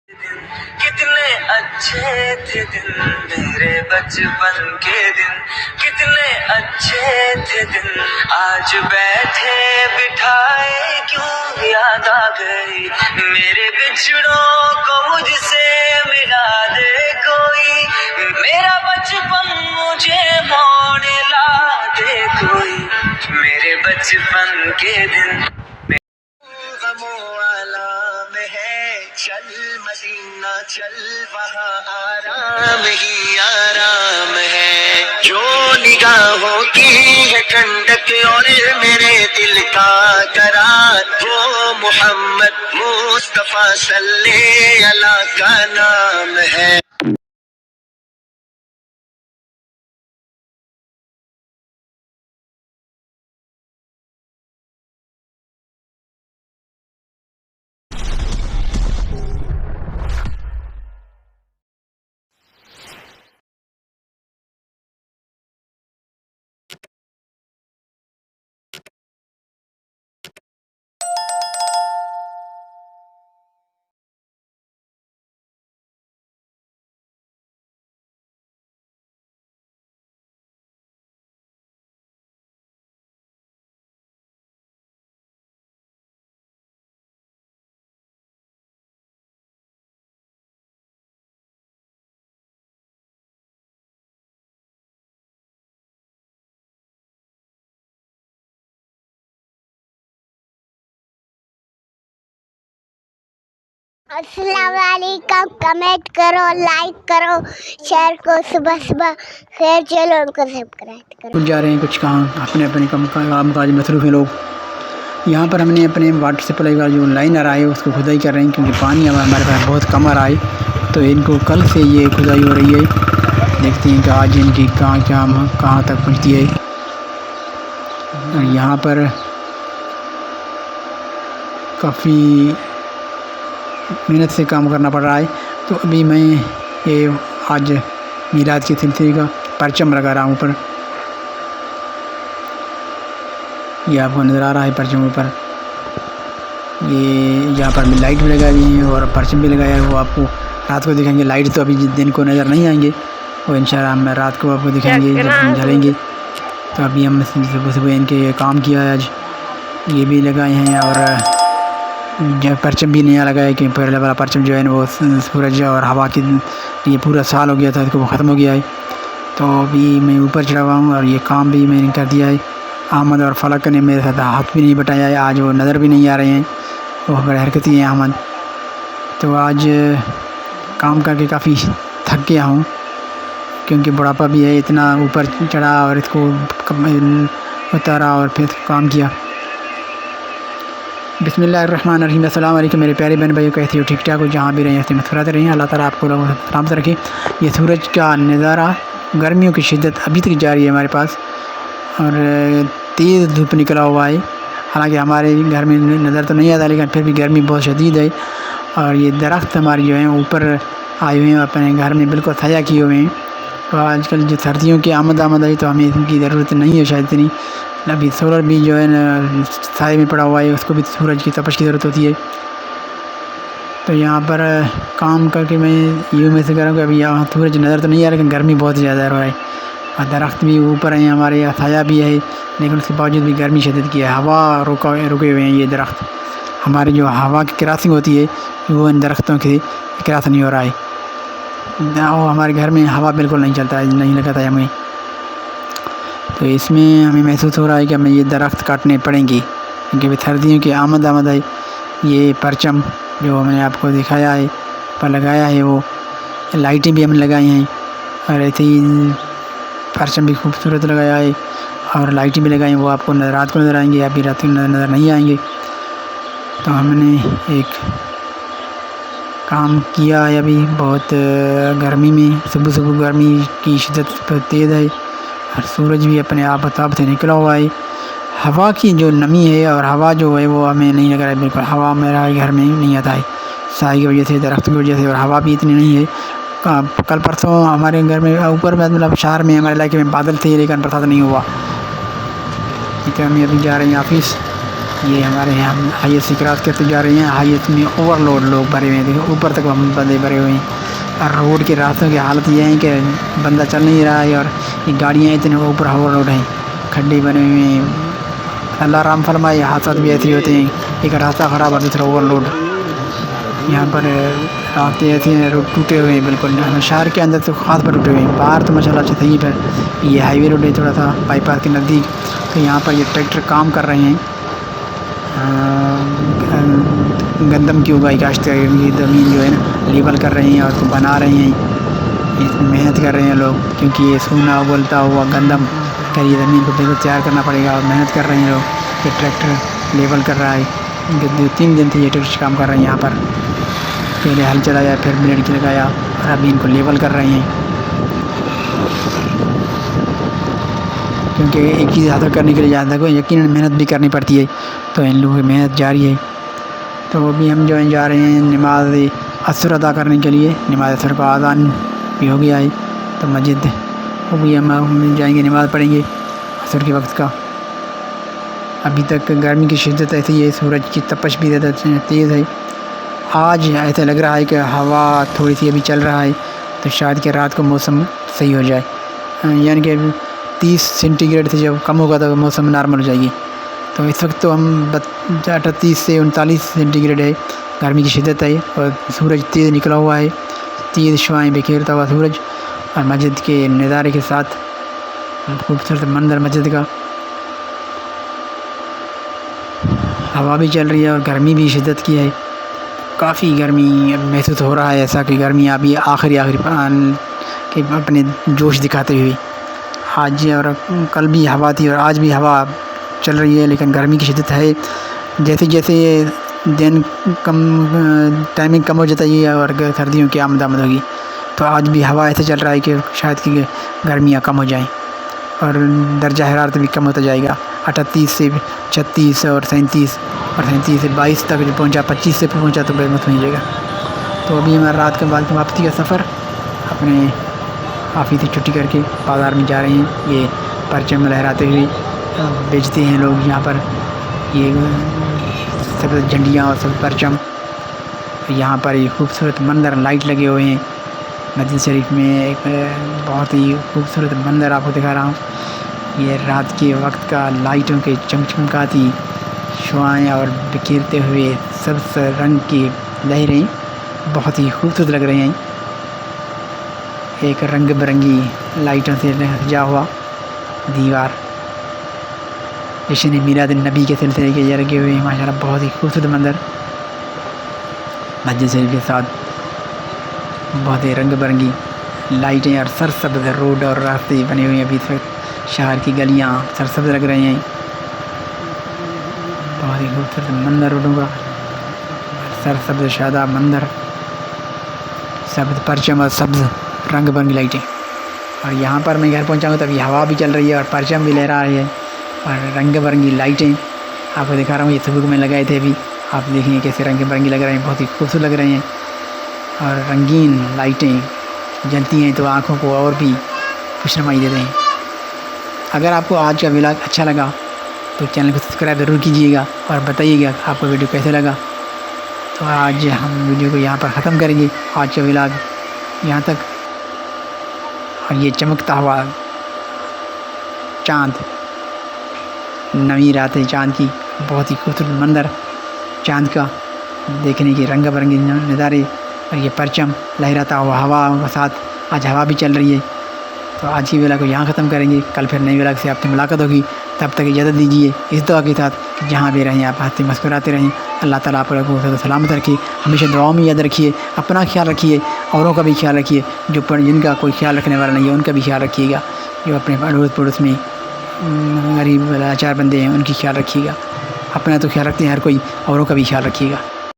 کتنے اچھے تھے دن میرے بچپن کے دن، کتنے اچھے تھے دن، آج بیٹھے بٹھائے کیوں یاد آ گئی، میرے بچڑوں کو مجھ سے ملا دے کوئی، میرا بچپن مجھے موڑ لا دے کوئی، میرے بچپن کے دن غموں والا میں ہے، چل مدینہ چل وہاں آرام ہی آرام ہے، جو نگاہوں کی ہے ٹھنڈک اور میرے دل کا قرار، وہ محمد مصطفیٰ صلی اللہ کا نام ہے۔ السلام علیکم، کمنٹ کرو، لائک کرو، شیئر کو، صبح صبح خیر چلو ان کو سبسکرائب کرو۔ کچھ جا رہے ہیں، کچھ کہاں اپنے اپنے کام کاج مصروف ہیں لوگ۔ یہاں پر ہم نے اپنے واٹر سپلائی کا جو لائن آ رہا ہے اس کو کھدائی کر رہے ہیں، کیونکہ پانی ہمارے پاس بہت کم آ رہا ہے، تو ان کو کل سے یہ کھدائی ہو رہی ہے۔ دیکھتے ہیں کہ آج ان کی کہاں تک پہنچتی ہے۔ اور یہاں پر کافی محنت سے کام کرنا پڑ رہا ہے، تو ابھی میں یہ آج میلاد کے سلسلے کا پرچم لگا رہا ہوں اوپر، یہ آپ کو نظر آ رہا ہے پرچم اوپر، یہ یہاں پر لائٹ بھی لگائی ہوئی ہیں اور پرچم بھی لگایا ہے، وہ آپ کو رات کو دکھائیں گے۔ لائٹ تو ابھی دن کو نظر نہیں آئیں گے، وہ انشاءاللہ ہم رات کو آپ کو دکھائیں گے جب ہم جلیں گے۔ تو ابھی ہم صبح صبح ان کے کام کیا ہے، آج یہ بھی لگائے ہیں، اور جو پرچم بھی نیا لگایا ہے، کہ پہلے والا پرچم جو ہے وہ سورج اور ہوا کی یہ پورا سال ہو گیا تھا، اس کو وہ ختم ہو گیا ہے۔ تو ابھی میں اوپر چڑھا ہوا ہوں اور یہ کام بھی میں نے کر دیا ہے۔ احمد اور فلک نے میرے ساتھ ہاتھ بھی نہیں بٹایا ہے، آج وہ نظر بھی نہیں آ رہے ہیں، وہ بڑے حرکتی ہیں احمد۔ تو آج کام کر کے کافی تھک گیا ہوں، کیونکہ بڑھاپا بھی ہے، اتنا اوپر چڑھا اور اس کو اتارا اور پھر کام کیا۔ بسم اللہ الرحمن الرحیم۔ السلام علیکم میرے پیارے بہن بھائیو، کیسے ہو؟ ٹھیک ٹھاک ہو؟ جہاں بھی رہیں مسکراتے رہیں، اللہ تعالیٰ آپ کو سلامت رکھے۔ یہ سورج کا نظارہ، گرمیوں کی شدت ابھی تک جاری ہے ہمارے پاس، اور تیز دھوپ نکلا ہوا ہے، حالانکہ ہمارے گھر میں نظر تو نہیں آتا، لیکن پھر بھی گرمی بہت شدید ہے۔ اور یہ درخت ہمارے جو ہیں اوپر آئے ہوئے ہیں، اپنے گھر میں بالکل سایہ کیے ہوئے ہیں۔ تو آج کل جو سردیوں کی آمد آئی تو ہمیں ان کی ضرورت نہیں ہے شاید اتنی، ابھی سولر بھی جو ہے نا سائے میں پڑا ہوا ہے، اس کو بھی سورج کی تپش کی ضرورت ہوتی ہے۔ تو یہاں پر کام کر کے میں یوں میں سے کروں کہ ابھی یہاں سورج نظر تو نہیں آ رہا، لیکن گرمی بہت زیادہ ہو رہا ہے، اور درخت بھی اوپر ہیں ہمارے، یہاں سایہ بھی ہے، لیکن اس کے باوجود بھی گرمی شدت کی ہے۔ ہوا رکے ہوئے ہیں یہ درخت، ہماری جو ہوا کی کراسنگ ہوتی ہے وہ ان درختوں کی کراس نہیں ہو رہا ہے، اور ہمارے گھر میں ہوا بالکل نہیں چلتا ہے، نہیں لگتا ہے ہمیں۔ تو اس میں ہمیں محسوس ہو رہا ہے کہ ہمیں یہ درخت کاٹنے پڑیں گے، کیونکہ سردیوں کی آمد ہے۔ یہ پرچم جو میں نے آپ کو دکھایا ہے پر لگایا ہے، وہ لائٹیں بھی ہم نے لگائی ہیں، اور ایسے ہی پرچم بھی خوبصورت لگایا ہے اور لائٹیں بھی لگائی ہیں، وہ آپ کو رات کو نظر آئیں گے، ابھی رات کو نظر نہیں آئیں گے۔ تو ہم نے ایک کام کیا ہے ابھی بہت گرمی میں، صبح صبح گرمی کی شدت بہت تیز ہے، اور سورج بھی اپنے آفتاب سے نکلا ہوا ہے۔ ہوا کی جو نمی ہے اور ہوا جو ہے وہ ہمیں نہیں لگ رہا ہے بالکل، ہوا میرا گھر میں نہیں آتا ہے، سائے کی وجہ سے، درخت کی وجہ سے، اور ہوا بھی اتنی نہیں ہے۔ کل پرسوں ہمارے گھر میں اوپر میں مطلب شہر میں ہمارے علاقے میں بادل تھے، لیکن برسات نہیں ہوا۔ ٹھیک ہے، ہم ابھی جا رہے ہیں آفس، یہ ہمارے یہاں ہم ہائیس سے کراس کرتے جا رہے ہیں. ہائیس میں اوور لوڈ لوگ بھرے ہوئے ہیں, دیکھو اوپر تک ہم بندے بھرے ہوئے ہیں. اور روڈ کے راستوں کی حالت یہ ہے کہ بندہ چل نہیں رہا ہے, اور یہ گاڑیاں اتنے اوپر اوور لوڈ ہیں, کھڈے بنے ہوئے ہیں. اللہ رحم فرمائے, حادثات بھی ایسے ہوتے ہیں, ایک راستہ خراب اور دوسرا اوور لوڈ. یہاں پر راستے ایسے ہیں, روڈ ٹوٹے ہوئے ہیں بالکل. شہر کے اندر تو خاص پر ٹوٹے ہوئے ہیں, باہر تو ماشاء اللہ اچھا صحیح ہے. یہ ہائی وے روڈ ہے تھوڑا سا بائی پاس کے نزدیک, تو یہاں پر یہ ٹریکٹر کام کر رہے ہیں. گندم کی اگائی کاشتکاری زمین جو ہے نا لیبل کر رہے ہیں اور اس کو بنا رہے ہیں. اس میں محنت کر رہے ہیں لوگ, کیونکہ یہ سونا اگلتا ہوا گندم کا یہ زمین کو بالکل تیار کرنا پڑے گا, اور محنت کر رہے ہیں لوگ. یہ ٹریکٹر لیبل کر رہا ہے. 2-3 دن سے یہ ٹریکٹر کام کر رہے ہیں یہاں پر. پہلے ہل چلایا, پھر بلیڈ کی لگایا, اور ابھی ان کو لیبل کر رہے ہیں. کیونکہ ایک چیز حاصل کرنے کے لیے جاتا ہے یقیناً محنت بھی کرنی پڑتی ہے, تو ان لوگوں کی محنت جاری ہے. تو ابھی ہم جو ہیں جا رہے ہیں نماز عصر ادا کرنے کے لیے. نماز عصر کا اذان بھی ہو گیا ہے, تو مسجد ابھی ہم جائیں گے, نماز پڑھیں گے عصر کے وقت کا. ابھی تک گرمی کی شدت ایسی ہے, سورج کی تپش بھی زیادہ تیز ہے. آج ایسا لگ رہا ہے کہ ہوا تھوڑی سی ابھی چل رہا ہے, تو شاید کہ رات کو موسم صحیح ہو جائے. یعنی کہ 30 سینٹی گریڈ سے جب کم ہوگا تو موسم نارمل ہو جائے گی. تو اس وقت تو ہم 38 سے 39 سینٹی گریڈ ہے, گرمی کی شدت ہے, اور سورج تیز نکلا ہوا ہے, تیز شعاعیں بکھیرتا ہوا سورج, اور مسجد کے نظارے کے ساتھ خوبصورت منظر مسجد کا. ہوا بھی چل رہی ہے اور گرمی بھی شدت کی ہے, کافی گرمی محسوس ہو رہا ہے. ایسا کہ گرمی ابھی آخری کہ اپنے جوش دکھاتے ہوئے. آج اور کل بھی ہوا تھی, اور آج بھی ہوا چل رہی ہے, لیکن گرمی کی شدت ہے. جیسے جیسے دن ٹائمنگ کم ہو جاتا ہے اور سردیوں کی آمد ہوگی, تو آج بھی ہوا ایسے چل رہا ہے کہ شاید کہ گرمیاں کم ہو جائیں, اور درجہ حرارت بھی کم ہوتا جائے گا. 38 سے 36 اور 37 اور 37 سے 22 تک جو پہنچا, 25 سے پہنچا تو بہت ہو جائے گا. تو ابھی ہمارا رات کے بعد واپسی کا سفر, اپنے آفس سے چھٹی کر کے بازار میں جا رہے ہیں. یہ پرچم لہراتے ہوئے بیچتے ہیں لوگ یہاں پر, یہ سب جھنڈیاں اور سب پرچم. یہاں پر یہ خوبصورت منظر, لائٹ لگے ہوئے ہیں مسجد شریف میں. ایک بہت ہی خوبصورت منظر آپ کو دکھا رہا ہوں. یہ رات کے وقت کا لائٹوں کے چمچمکاتی شعاعیں اور بکھیرتے ہوئے سبز رنگ کی لہریں بہت ہی خوبصورت لگ رہے ہیں. ایک رنگ برنگی لائٹوں سے سجا ہوا دیوار, جشن میلاد النبی کے سلسلے کے لگے ہوئے ہیں ماشاء اللہ. بہت ہی خوبصورت منظر مسجد شریف کے ساتھ, بہت ہی رنگ برنگی لائٹیں اور سرسبز روڈ اور راستے بنے ہوئے ہیں. ابھی تک شہر کی گلیاں سرسبز لگ رہے ہیں, بہت ہی خوبصورت منظر روڈوں کا, سرسبز شاداب منظر, سبز پرچم اور سبز رنگ برنگی لائٹیں. اور یہاں پر میں گھر پہنچا ہوں تو ابھی ہوا بھی چل رہی ہے اور پرچم بھی لہرا رہی ہے, اور رنگ برنگی لائٹیں آپ کو دکھا رہا ہوں. یہ صبح میں لگائے تھے, ابھی آپ دیکھیں گے کیسے رنگ برنگی لگ رہے ہیں, بہت ہی خوبصورت لگ رہے ہیں. اور رنگین لائٹیں جلتی ہیں تو آنکھوں کو اور بھی خوشنمائی دیتے ہیں. اگر آپ کو آج کا ولاگ اچھا لگا تو چینل کو سبسکرائب ضرور کیجیے گا, اور بتائیے گا آپ کو ویڈیو کیسے لگا. تو آج ہم ویڈیو کو یہاں پر ختم کریں گے, آج کا ولاگ یہاں تک. اور یہ چمکتا ہوا چاند, نویں رات ہے چاند کی, بہت ہی خوبصورت منظر چاند کا دیکھنے کی, رنگ برنگی نظارے, اور یہ پرچم لہراتا ہوا ہوا کے ساتھ. آج ہوا بھی چل رہی ہے. تو آج کی ولاگ کو یہاں ختم کریں گے, کل پھر نئی ولاگ سے آپ سے ملاقات ہوگی. تب تک اجازت دیجیے اس دعا کے ساتھ کہ جہاں بھی رہیں آپ ہنستے مسکراتے رہیں. اللہ تعالیٰ آپ کو سلامت رکھیے, ہمیشہ دعاؤں میں یاد رکھیے, اپنا خیال رکھیے, اوروں کا بھی خیال رکھیے. جن کا کوئی خیال رکھنے والا نہیں ہے ان کا بھی خیال رکھیے گا. جو اپنے اڑوس پڑوس میں غریب لاچار بندے ہیں ان کی خیال رکھیے گا. اپنا تو خیال رکھتے ہیں ہر کوئی, اوروں کا بھی خیال رکھیے گا.